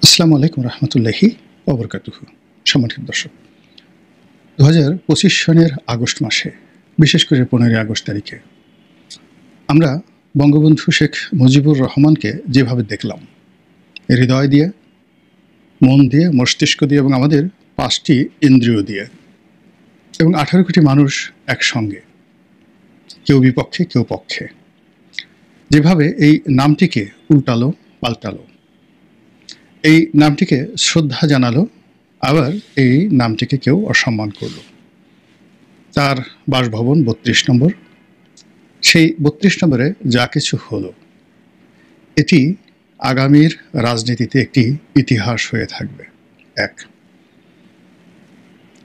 আসসালামু আলাইকুম রহমতুল্লাহি ওবরকাতুহু। সম্মানিত দর্শক, 2025 সনের আগস্ট মাসে, বিশেষ করে 15 আগস্ট তারিখে আমরা বঙ্গবন্ধু শেখ মুজিবুর রহমানকে যেভাবে দেখলাম, হৃদয় দিয়ে, মন দিয়ে, মস্তিষ্ক দিয়ে এবং আমাদের 5টি ইন্দ্রিয় দিয়ে, এবং 18 কোটি মানুষ একসঙ্গে, কেউ বিপক্ষে কেউ পক্ষে, যেভাবে এই নামটিকে উল্টালো পাল্টালো, এই নামটিকে শ্রদ্ধা জানালো, আবার এই নামটিকে কেউ অসম্মান করল। তার বাসভবন 32 নম্বর, সেই 32 নম্বরে যা কিছু হলো, এটি আগামীর রাজনীতিতে একটি ইতিহাস হয়ে থাকবে। এক,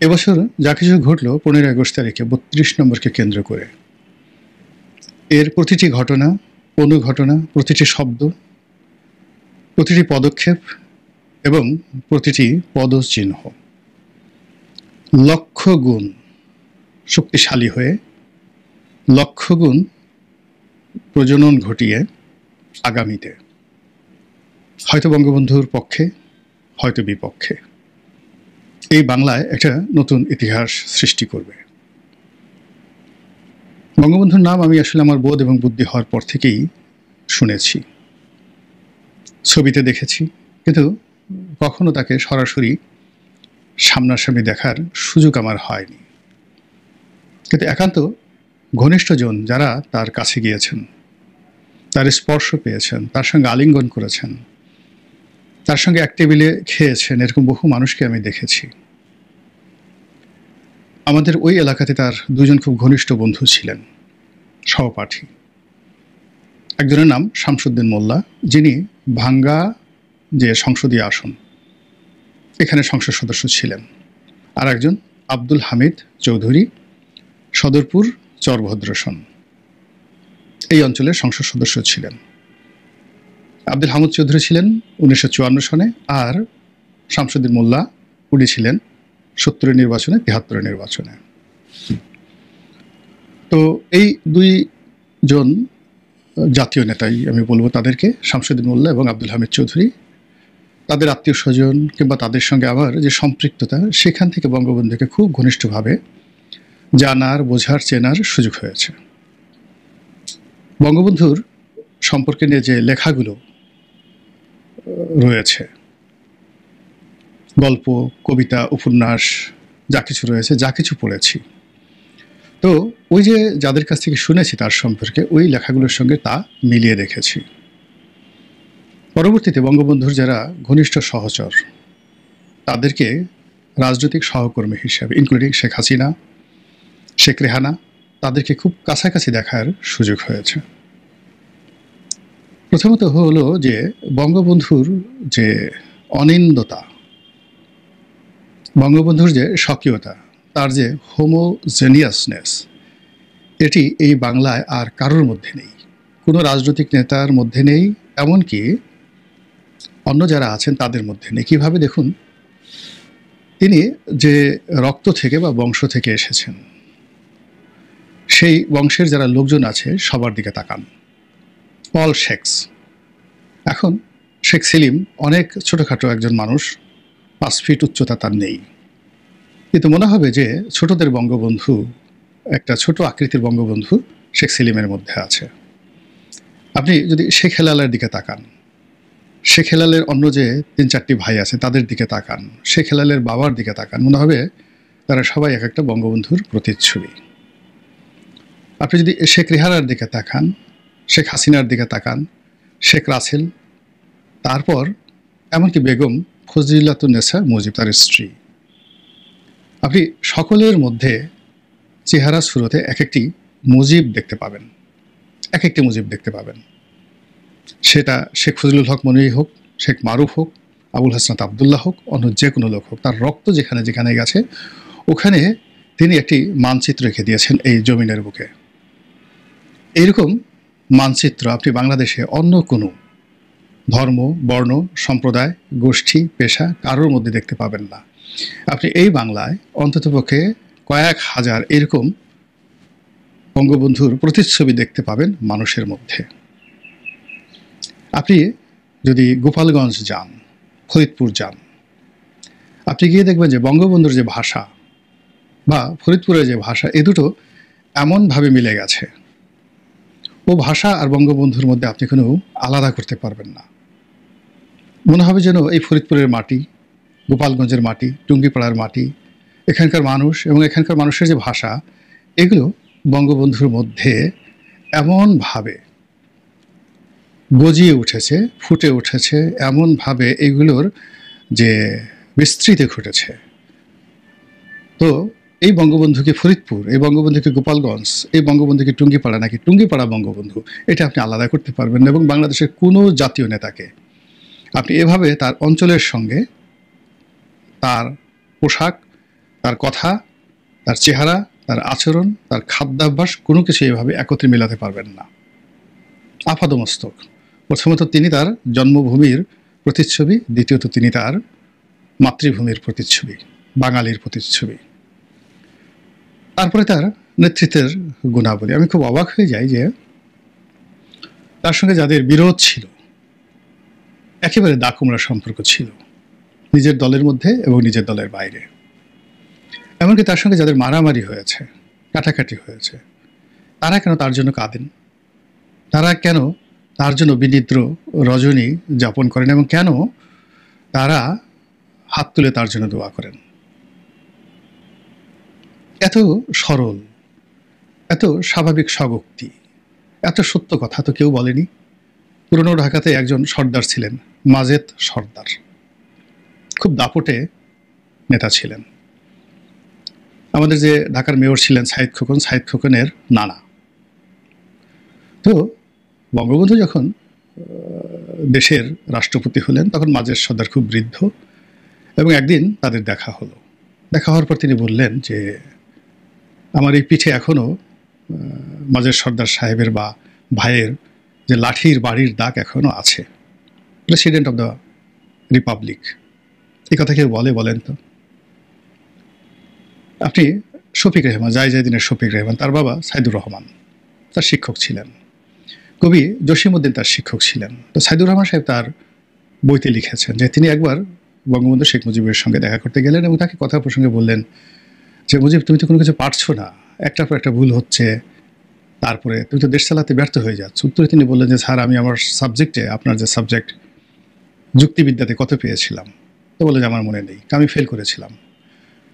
এবছর যা কিছু ঘটল 15 আগস্ট তারিখে 32 নম্বরকে কেন্দ্র করে, এর প্রতিটি ঘটনা, অনুঘটনা, প্রতিটি শব্দ, প্রতিটি পদক্ষেপ এবং প্রতিটি পদচিহ্ন লক্ষ গুণ শক্তিশালী হয়ে, লক্ষ গুণ প্রজনন ঘটিয়ে আগামীতে হয়তো বঙ্গবন্ধুর পক্ষে, হয়তো বিপক্ষে, এই বাংলায় একটা নতুন ইতিহাস সৃষ্টি করবে। বঙ্গবন্ধুর নাম আমি আসলে আমার বোধ এবং বুদ্ধি হওয়ার পর থেকেই শুনেছি, ছবিতে দেখেছি, কিন্তু কখনো তাকে সরাসরি সামনাসামনি দেখার সুযোগ আমার হয়নি। কিন্তু একান্ত ঘনিষ্ঠজন যারা তার কাছে গিয়েছেন, তার স্পর্শ পেয়েছেন, তার সঙ্গে আলিঙ্গন করেছেন, তার সঙ্গে এক টেবিলে খেয়েছেন, এরকম বহু মানুষকে আমি দেখেছি। আমাদের ওই এলাকাতে তার দুজন খুব ঘনিষ্ঠ বন্ধু ছিলেন, সহপাঠী। একজনের নাম শামসুদ্দিন মোল্লা, যিনি ভাঙ্গা যে সংসদীয় আসন, এখানে সংসদ সদস্য ছিলেন। আর একজন আব্দুল হামিদ চৌধুরী, সদরপুর চরভদ্রসন, এই অঞ্চলের সংসদ সদস্য ছিলেন। আব্দুল হামিদ চৌধুরী ছিলেন 1954 সনে, আর শামসুদ্দিন মোল্লা উনি ছিলেন 70 নির্বাচনে, 73 নির্বাচনে। তো এই দুইজন জাতীয় নেতাই আমি বলবো তাদেরকে, শামসুদ্দিন মোল্লা এবং আব্দুল হামিদ চৌধুরী। তাদের আত্মীয় স্বজন কিংবা তাদের সঙ্গে আমার যে সম্পৃক্ততা, সেখান থেকে বঙ্গবন্ধুকে খুব ঘনিষ্ঠভাবে জানার, বোঝার, চেনার সুযোগ হয়েছে। বঙ্গবন্ধুর সম্পর্কে নিয়ে যে লেখাগুলো রয়েছে, গল্প, কবিতা, উপন্যাস, যা কিছু রয়েছে, যা কিছু পড়েছি, তো ওই যে যাদের কাছ থেকে শুনেছি তার সম্পর্কে, ওই লেখাগুলোর সঙ্গে তা মিলিয়ে দেখেছি। পরবর্তীতে বঙ্গবন্ধুর যারা ঘনিষ্ঠ সহচর, তাদেরকে রাজনৈতিক সহকর্মী হিসাবে, ইনক্লুডিং শেখ হাসিনা, শেখ রেহানা, তাদেরকে খুব কাছাকাছি দেখার সুযোগ হয়েছে। প্রথমত হলো যে বঙ্গবন্ধুর যে অনিন্দতা, বঙ্গবন্ধুর যে স্বকীয়তা, তার যে হোমোজেনিয়াসনেস, এটি এই বাংলায় আর কারোর মধ্যে নেই, কোনো রাজনৈতিক নেতার মধ্যে নেই, এমনকি অন্য যারা আছেন তাদের মধ্যে নেই। কীভাবে দেখুন, তিনি যে রক্ত থেকে বা বংশ থেকে এসেছেন, সেই বংশের যারা লোকজন আছে সবার দিকে তাকান, অল শেখস। এখন শেখ সেলিম অনেক ছোটোখাটো একজন মানুষ, 5 ফিট উচ্চতা তার নেই, কিন্তু মনে হবে যে ছোটদের বঙ্গবন্ধু, একটা ছোট আকৃতির বঙ্গবন্ধু শেখ সেলিমের মধ্যে আছে। আপনি যদি শেখ হেলালের দিকে তাকান, শেখ হেলালের অন্য যে 3-4টি ভাই আছে তাদের দিকে তাকান, শেখ হেলালের বাবার দিকে তাকান, মনে হবে তারা সবাই এক একটা বঙ্গবন্ধুর প্রতিচ্ছবি। আপনি যদি শেখ রেহানার দিকে তাকান, শেখ হাসিনার দিকে তাকান, শেখ রাসেল, তারপর এমনকি বেগম ফজলিলাতুন্নেসা মুজিব, তার স্ত্রী, আপনি সকলের মধ্যে চেহারা সুরতে এক একটি মুজিব দেখতে পাবেন, এক একটি মুজিব দেখতে পাবেন। সেটা শেখ ফজলুল হক মনি হোক, শেখ মারুফ হোক, আবুল হাসনাত আবদুল্লাহ হোক, অন্য যে কোনো লোক হোক, তার রক্ত যেখানে যেখানে গেছে ওখানে তিনি একটি মানচিত্র রেখে দিয়েছেন এই জমিনের বুকে। এইরকম মানচিত্র আপনি বাংলাদেশে অন্য কোনো ধর্ম, বর্ণ, সম্প্রদায়, গোষ্ঠী, পেশা কারোর মধ্যে দেখতে পাবেন না। আপনি এই বাংলায় অন্ততপক্ষে কয়েক হাজার এরকম বঙ্গবন্ধুর প্রতিচ্ছবি দেখতে পাবেন মানুষের মধ্যে। আপনি যদি গোপালগঞ্জ যান, ফরিদপুর যান, আপনি গিয়ে দেখবেন যে বঙ্গবন্ধুর যে ভাষা বা ফরিদপুরের যে ভাষা, এ দুটো এমনভাবে মিলে গেছে, ও ভাষা আর বঙ্গবন্ধুর মধ্যে আপনি কোনো আলাদা করতে পারবেন না। মনে হবে যেন এই ফরিদপুরের মাটি, গোপালগঞ্জের মাটি, টুঙ্গিপাড়ার মাটি, এখানকার মানুষ এবং এখানকার মানুষের যে ভাষা, এগুলো বঙ্গবন্ধুর মধ্যে এমনভাবে গজিয়ে উঠেছে, ফুটে উঠেছে, এমনভাবে এগুলোর যে বিস্তৃতি ঘটেছে। তো এই বঙ্গবন্ধুকে ফরিদপুর, এই বঙ্গবন্ধুকে গোপালগঞ্জ, এই বঙ্গবন্ধুকে টুঙ্গিপাড়া নাকি টুঙ্গিপাড়া বঙ্গবন্ধু, এটা আপনি আলাদা করতে পারবেন না। এবং বাংলাদেশের কোনো জাতীয় নেতাকে আপনি এভাবে তার অঞ্চলের সঙ্গে, তার পোশাক, তার কথা, তার চেহারা, তার আচরণ, তার খাদ্যাভ্যাস, কোনো কিছু এভাবে একত্রে মেলাতে পারবেন না। আপাদমস্তক। প্রথমত তিনি তার জন্মভূমির প্রতিচ্ছবি, দ্বিতীয়ত তিনি তার মাতৃভূমির প্রতিচ্ছবি, বাঙালির প্রতিচ্ছবি। তারপরে তার নেতৃত্বের গুণাবলী। আমি খুব অবাক হয়ে যাই যে তার সঙ্গে যাদের বিরোধ ছিল, একেবারে দাকুমরা সম্পর্ক ছিল নিজের দলের মধ্যে এবং নিজের দলের বাইরে, এমনকি তার সঙ্গে যাদের মারামারি হয়েছে, কাটাকাটি হয়েছে, তারা কেন তার জন্য কাঁদেন? তারা কেন তার জন্য বিনিদ্র রজনী যাপন করেন এবং কেন তারা হাত তুলে তার জন্য দোয়া করেন? এত সরল, এত স্বাভাবিক স্বগোক্তি, এত সত্য কথা তো কেউ বলেনি। পুরনো ঢাকাতে একজন সর্দার ছিলেন, মাজেদ সর্দার, খুব দাপটে নেতা ছিলেন। আমাদের যে ঢাকার মেয়র ছিলেন সাইদ খোকন, সাইদ খোকনের নানা। তো বঙ্গবন্ধু যখন দেশের রাষ্ট্রপতি হলেন, তখন মাজেদ সর্দার খুব বৃদ্ধ, এবং একদিন তাদের দেখা হলো। দেখা হওয়ার পর তিনি বললেন যে আমার এই পিঠে এখনও মাজেদ সর্দার সাহেবের বা ভাইয়ের যে লাঠির বাড়ির দাগ এখনও আছে। প্রেসিডেন্ট অব দ্য রিপাবলিক, এই কথা কেউ বলেন তো? আপনি শফিক রেহমান, জায়দিনের শফিক রেহমান, তার বাবা সাইদুর রহমান তার শিক্ষক ছিলেন, কবি জসিমউদ্দিন তার শিক্ষক ছিলেন। তো সাইদুর রহমান সাহেব তার বইতে লিখেছেন যে তিনি একবার বঙ্গবন্ধু শেখ মুজিবের সঙ্গে দেখা করতে গেলেন এবং তাকে কথা প্রসঙ্গে বললেন যে মুজিব, তুমি তো কোনো কিছু পারছো না, একটার পর একটা ভুল হচ্ছে, তারপরে তুমি তো দেশ চালাতে ব্যর্থ হয়ে যাচ্ছ। উত্তরে তিনি বললেন যে স্যার, আমি আমার সাবজেক্টে, আপনার যে সাবজেক্ট যুক্তিবিদ্যাতে কত পেয়েছিলাম? তো বললেন যে আমার মনে নেই, আমি ফেল করেছিলাম।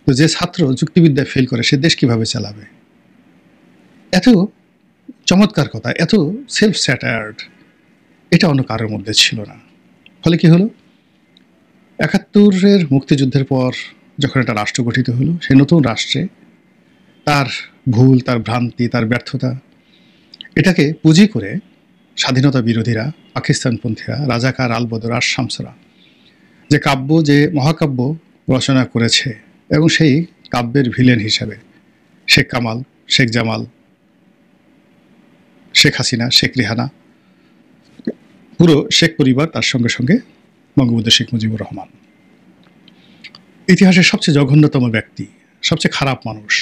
তো যে ছাত্র যুক্তিবিদ্যায় ফেল করে সে দেশ কিভাবে চালাবে? এত চমৎকার কথা, এত সেলফ স্যাটায়ার্ড, এটা অন্য কারোর মধ্যে ছিল না। ফলে কি হলো, ৭১-এর মুক্তিযুদ্ধের পর যখন একটা রাষ্ট্র গঠিত হলো, সেই নতুন রাষ্ট্রে তার ভুল, তার ভ্রান্তি, তার ব্যর্থতা, এটাকে পুঁজি করে স্বাধীনতা বিরোধীরা, পাকিস্তানপন্থীরা, রাজাকার, আলবদর আর শামসরা যে কাব্য, যে মহাকাব্য রচনা করেছে, এবং সেই কাব্যের ভিলেন হিসাবে শেখ কামাল, শেখ জামাল, শেখ হাসিনা, শেখ রেহানা, পুরো শেখ পরিবার, তার সঙ্গে সঙ্গে বঙ্গবন্ধু শেখ মুজিবুর রহমান, ইতিহাসের সবচেয়ে জঘন্যতম ব্যক্তি, সবচেয়ে খারাপ মানুষ,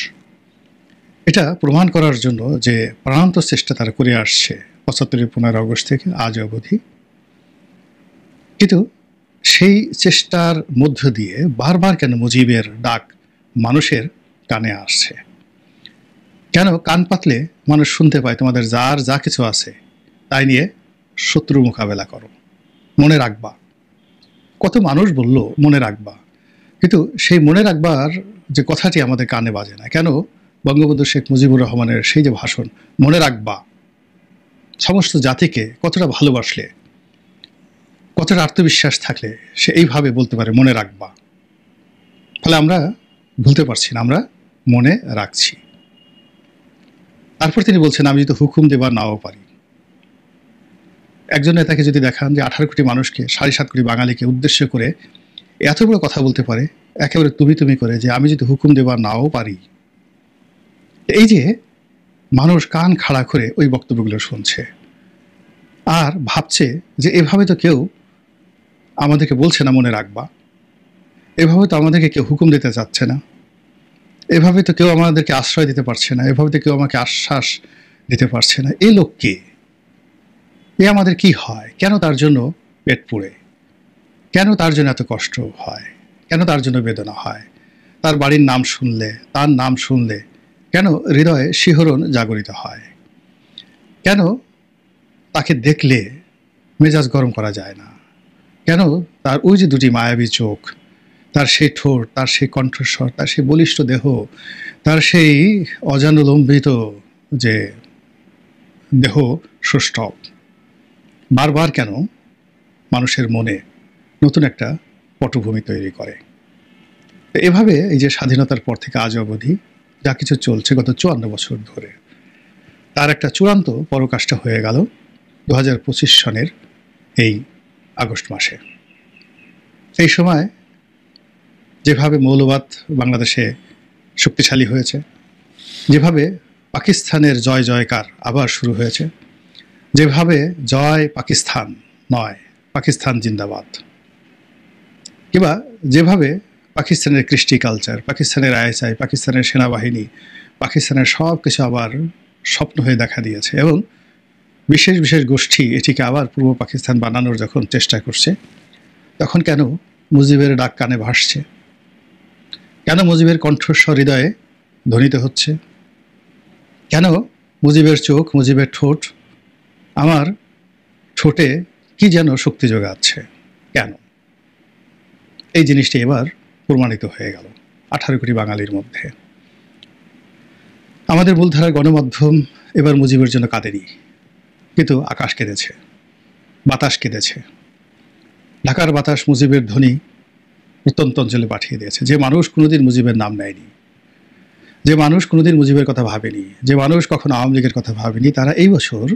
এটা প্রমাণ করার জন্য যে প্রাণান্ত চেষ্টা তারা করে আসছে ৭৫-এর ১৫ আগস্ট থেকে আজ অবধি। কিন্তু সেই চেষ্টার মধ্য দিয়ে বারবার কেন মুজিবের ডাক মানুষের কানে আসছে? কেন কান পাতলে মানুষ শুনতে পায় তোমাদের যার যা কিছু আছে তাই নিয়ে শত্রু মোকাবেলা করো, মনে রাখবা? কত মানুষ বলল মনে রাখবা, কিন্তু সেই মনে রাখবার যে কথাটি আমাদের কানে বাজে না কেন? বঙ্গবন্ধু শেখ মুজিবুর রহমানের সেই যে ভাষণ, মনে রাখবা, সমস্ত জাতিকে কতটা ভালোবাসলে, কতটা আত্মবিশ্বাস থাকলে সে এইভাবে বলতে পারে মনে রাখবা। ফলে আমরা ভুলতে পারছি না, আমরা মনে রাখছি। তারপর তিনি বলছেন, আমি যদি হুকুম দেবার নাও পারি। একজন নেতাকে যদি দেখান যে 18 কোটি মানুষকে, 7.5 কোটি বাঙালিকে উদ্দেশ্য করে এত বড় কথা বলতে পারে, একেবারে তুমি করে, যে আমি যদি হুকুম দেবার নাও পারি, এই যে মানুষ কান খাড়া করে ওই বক্তব্যগুলো শুনছে আর ভাবছে যে এভাবে তো কেউ আমাদেরকে বলছে না মনে রাখবা, এভাবে তো আমাদেরকে কেউ হুকুম দিতে চাচ্ছে না, এভাবে তো কেউ আমাদেরকে আশ্রয় দিতে পারছে না, এভাবে তো কেউ আমাকে আশ্বাস দিতে পারছে না। এই লোককে, এ আমাদের কি হয়? কেন তার জন্য পেট পুড়ে? কেন তার জন্য এত কষ্ট হয়, কেন তার জন্য বেদনা হয়, তার বাড়ির নাম শুনলে, তার নাম শুনলে কেন হৃদয়ে শিহরণ জাগরিত হয়, কেন তাকে দেখলে মেজাজ গরম করা যায় না, কেন তার ওই যে দুটি মায়াবী চোখ, তার সেই ঠোঁট, তার সেই কণ্ঠস্বর, তার সেই বলিষ্ঠ দেহ, তার সেই অজানুলম্বিত যে দেহ সুষ্টভ বারবার কেন মানুষের মনে নতুন একটা পটভূমি তৈরি করে। এভাবে এই যে স্বাধীনতার পর থেকে আজ অবধি যা কিছু চলছে গত 54 বছর ধরে, তার একটা চূড়ান্ত পরাকাষ্ঠা হয়ে গেল 2025 সনের এই আগস্ট মাসে। এই সময় যেভাবে মৌলবাদ বাংলাদেশে শক্তিশালী হয়েছে, যেভাবে পাকিস্তানের জয় জয়কার আবার শুরু হয়েছে, যেভাবে জয় পাকিস্তান নয় পাকিস্তান জিন্দাবাদ, কিংবা যেভাবে পাকিস্তানের কৃষ্টি কালচার, পাকিস্তানের আইএসআই, পাকিস্তানের সেনাবাহিনী, পাকিস্তানের সব কিছু আবার স্বপ্ন হয়ে দেখা দিয়েছে এবং বিশেষ বিশেষ গোষ্ঠী এটিকে আবার পূর্ব পাকিস্তান বানানোর যখন চেষ্টা করছে, তখন কেন মুজিবের ডাক কানে ভাসছে, কেন মুজিবের কণ্ঠস্বর হৃদয়ে ধ্বনিত হচ্ছে, কেন মুজিবের চোখ, মুজিবের ঠোঁট আমার ঠোঁটে কি যেন শক্তি যোগাচ্ছে, কেন? এই জিনিসটি এবার প্রমাণিত হয়ে গেল 18 কোটি বাঙালির মধ্যে। আমাদের মূলধারার গণমাধ্যম এবার মুজিবের জন্য কাঁদেনি, কিন্তু আকাশ কেঁদেছে, বাতাস কেঁদেছে। ঢাকার বাতাস মুজিবের ধ্বনি প্রত্যন্ত অঞ্চলে পাঠিয়ে দিয়েছে। যে মানুষ কোনোদিন মুজিবের নাম নেয়নি, যে মানুষ কোনোদিন মুজিবের কথা ভাবেনি, যে মানুষ কখনো আওয়ামী লীগের কথা ভাবেনি, তারা এই বছর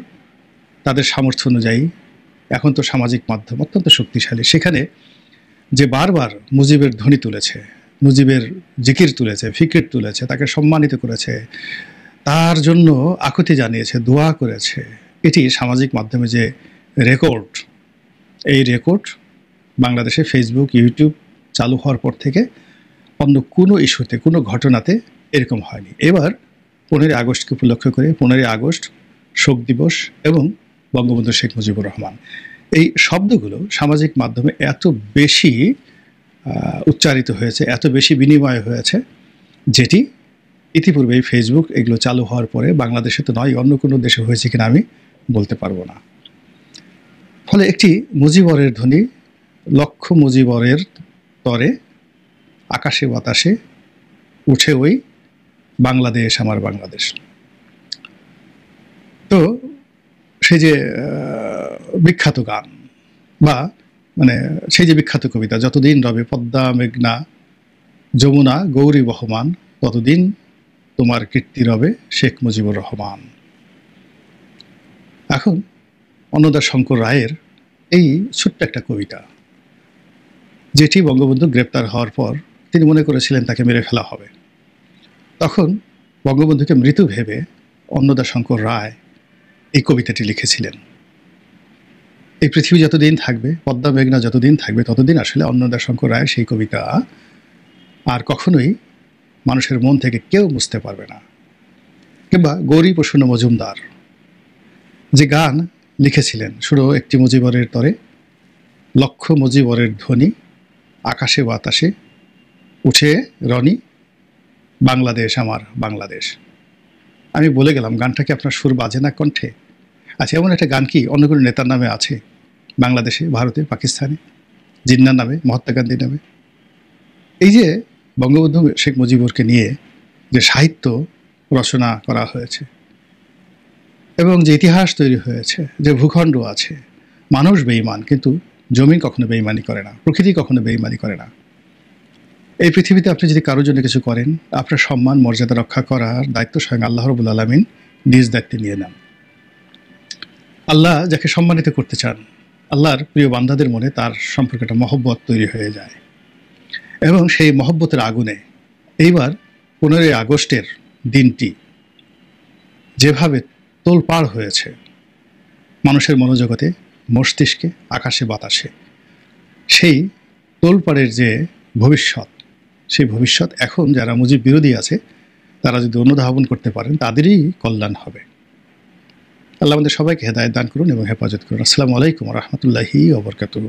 তাদের সামর্থ্য অনুযায়ী, এখন তো সামাজিক মাধ্যম অত্যন্ত শক্তিশালী, সেখানে যে বারবার মুজিবের ধ্বনি তুলেছে, মুজিবের জিকির তুলেছে, ফিকির তুলেছে, তাকে সম্মানিত করেছে, তার জন্য আকুতি জানিয়েছে, দোয়া করেছে, এটি সামাজিক মাধ্যমে যে রেকর্ড, এই রেকর্ড বাংলাদেশে ফেসবুক, ইউটিউব চালু হওয়ার পর থেকে অন্য কোনো ইস্যুতে, কোনো ঘটনাতে এরকম হয়নি। এবার 15 আগস্টকে উপলক্ষ করে 15 আগস্ট শোক দিবস এবং বঙ্গবন্ধু শেখ মুজিবুর রহমান, এই শব্দগুলো সামাজিক মাধ্যমে এত বেশি উচ্চারিত হয়েছে, এত বেশি বিনিময় হয়েছে, যেটি ইতিপূর্বে এই ফেসবুক এগুলো চালু হওয়ার পরে বাংলাদেশে তো নয়, অন্য কোনো দেশে হয়েছে কিনা আমি বলতে পারবো না। ফলে একটি মুজিবরের ধ্বনি লক্ষ মুজিবরের তরে আকাশে বাতাসে উঠে ওই বাংলাদেশ আমার বাংলাদেশ। তো সেই যে বিখ্যাত গান বা মানে সেই যে বিখ্যাত কবিতা, যতদিন রবে পদ্মা মেঘনা যমুনা গৌরী বহমান, ততদিন তোমার কীর্তি রবে শেখ মুজিবুর রহমান। এখন অন্নদাশঙ্কর রায়ের এই ছোট্ট একটা কবিতা, যেটি বঙ্গবন্ধু গ্রেপ্তার হওয়ার পর তিনি মনে করেছিলেন তাকে মেরে ফেলা হবে, তখন বঙ্গবন্ধুকে মৃত ভেবে অন্নদাশঙ্কর রায় এই কবিতাটি লিখেছিলেন। এই পৃথিবী যতদিন থাকবে, পদ্মা মেঘনা যতদিন থাকবে, ততদিন আসলে অন্নদাশঙ্কর রায়ের সেই কবিতা আর কখনোই মানুষের মন থেকে কেউ বুঝতে পারবে না। কিংবা গৌরী প্রসন্ন মজুমদার যে গান লিখেছিলেন, শুধু একটি মুজিবরের তরে লক্ষ মুজিবরের ধ্বনি আকাশে বাতাসে উঠে রনি বাংলাদেশ আমার বাংলাদেশ। আমি বলে গেলাম, গানটা কি আপনার সুর বাজে না কণ্ঠে? আচ্ছা, এমন একটা গান কি অন্য কোনো নেতার নামে আছে বাংলাদেশে, ভারতে, পাকিস্তানে? জিন্নার নামে, মহাত্মা গান্ধীর নামে? এই যে বঙ্গবন্ধু শেখ মুজিবুরকে নিয়ে যে সাহিত্য রচনা করা হয়েছে এবং যে ইতিহাস তৈরি হয়েছে, যে ভূখণ্ড আছে, মানুষ বেঈমান কিন্তু জমি কখনো বেঈমানি করে না, প্রকৃতি কখনো বেঈমানি করে না। এই পৃথিবীতে আপনি যদি কারোর জন্য কিছু করেন, আপনার সম্মান মর্যাদা রক্ষা করার দায়িত্ব স্বয়ং আল্লাহ রাব্বুল আলামিন নিজ দায়িত্বে নিয়ে নেন। আল্লাহ যাকে সম্মানিত করতে চান, আল্লাহর প্রিয় বান্দাদের মনে তার সম্পর্কে একটা মহব্বত তৈরি হয়ে যায় এবং সেই মহব্বতের আগুনে এইবার 15 আগস্টের দিনটি যেভাবে তোলপাড় হয়েছে মানুষের মনোজগতে, মস্তিষ্কে, আকাশে বাতাসে, সেই তোলপাড়ের যে ভবিষ্যৎ, সেই ভবিষ্যৎ এখন যারা মুজিব বিরোধী আছে তারা যদি অনুধাবন করতে পারেন, তাদেরই কল্যাণ হবে। আল্লাহ আমাদের সবাইকে হেদায়েত দান করুন এবং হেফাজত করুন। আসসালামু আলাইকুম ওয়া রাহমাতুল্লাহি ওয়া বারাকাতুহু।